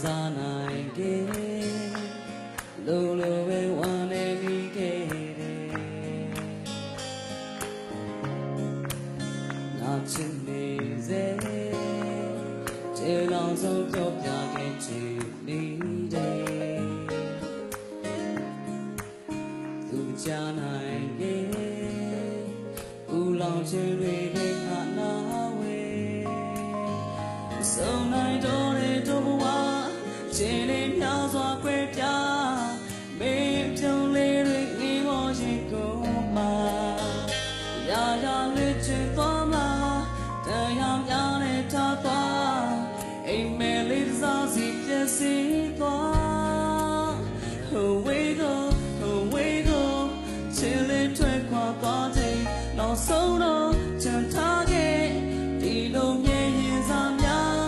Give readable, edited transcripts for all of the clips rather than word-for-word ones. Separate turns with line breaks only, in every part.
စားနိုင်ခဲ့လိုလိုပဲဝမ်းနေမိခဲ့တယ်ငါချစ်နေစေကျေလောင်ဆုံးပြောပြခဲ့ချင်နေတယ်သူချနိုင်ခဲ့ဦးလောင်ချင်တွေငါနာဝဲဆုံးနိုင်တော့တဲ့တို့ဘဝချင်းလေးမြောက်စွာခွဲပြမေးပြုံးလေးတွေငေးပေါ်ရှိကုန်မှာရာရာလေးချင်သွားမှာတရားများနဲ့ထားသွားအိမ်မဲလေးတစ်စားစီပြည့်စည်သွားဟိုဝေးကိုချစ်လေးထွက်ခွာသွားချိန်နောက်ဆုံးတော့ချန်ထားခဲ့ဒီလိုမြဲရင်စားများ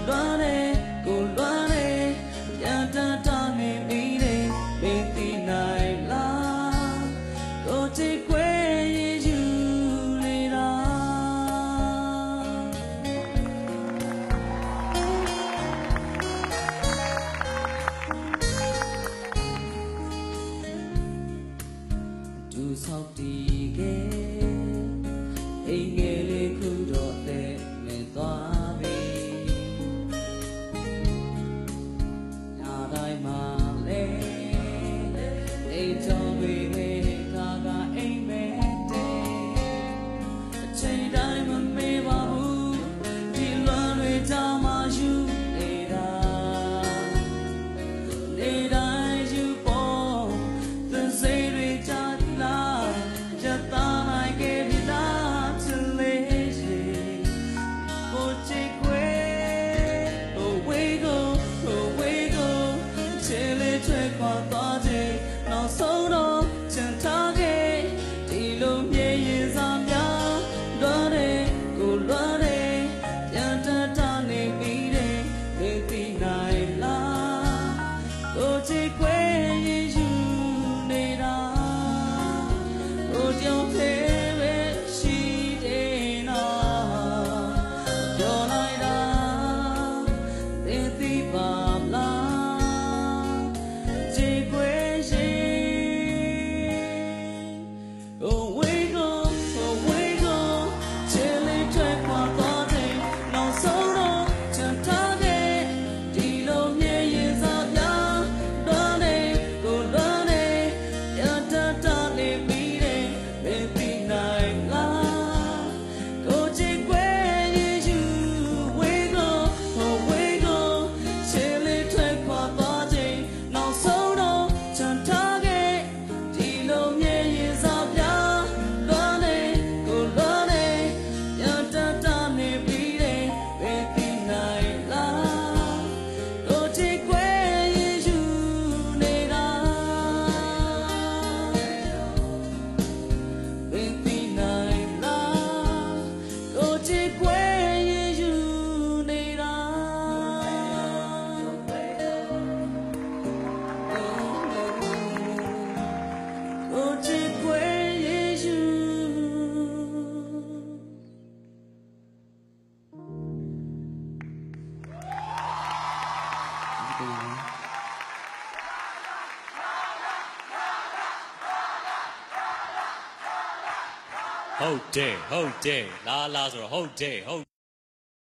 လွမ်းတယ်ကိုလွမ်းတယ်ပြန်တတ်တာနေမိတယ်မင်းသိနိုင်လားကိုချစ်ခွဲရယူနေတာသူဆောက်တည်ခဲ့အိမ်ငယ်လေးခုတော့တဲ့နေသွားပြီညတိုင်းမှာလဲနေကြောင်တွေပဲကာကအိမ်မဲတဲ့အချိန်တိုင်းမမေ့ပါဘူးဒီလွမ်းတွေတောင်မှယူနေတာနေတိုင်းယူပေါ်သင်စိတ်တွေကြားလားရသားနိုင်ခဲ့ပြီလားချစ်လေးရှိကိုချစ်ခွဲဟိုဝေးကိုချစ်လေးထွက်ခွာသွားချိန်နောက်ဆုံးတော့ချန်ထားခဲ့ဒီလိုမြေရင်စားများလွမ်းတယ်ကိုလွမ်းတယ်ပြန်တတ်တာနေမိတယ်မင်းသိနိုင်လားကိုချစ်ခွဲရင်ယူနေတာကိုကြောင့်သေးပဲရှိတယ်နော်ပြောလိုက်တာသင်သိပါမလားချစ်ခွဲရင်ကိုဝေးကိုချစ်လေးထွက်ခွာသွားချိန်နောက်ဆုံးတော့ချန်ထားခဲ့ဒီလိုမြေရင်စားများလွမ်းတယ်ကိုလွမ်းတယ်ပြန်တတ်တာနေမိတယ်မင်းသိနိုင်လားကိုချစ်ခွဲရင်ယူဝေးကိုချစ်လေးထွက်ခွာသွားချိန်နောက်ဆုံးတော့ချန်ထားခဲ့ဒီလိုမြေရင်စားများလွမ်းတယ်ကိုလွမ်းတယ်ပြန်တတ်တာနေမိတယ်မင်းသိနိုင်လားကိုချစ်ခွဲရင်ယူနေတာမင်းသိနိုင်လားကိုချစ်ခွဲရင်ယူနေတာကိုချစ်ခွဲရင်ယူ
ဟုတ်တယ်လာဆိုတော့ဟုတ်တယ်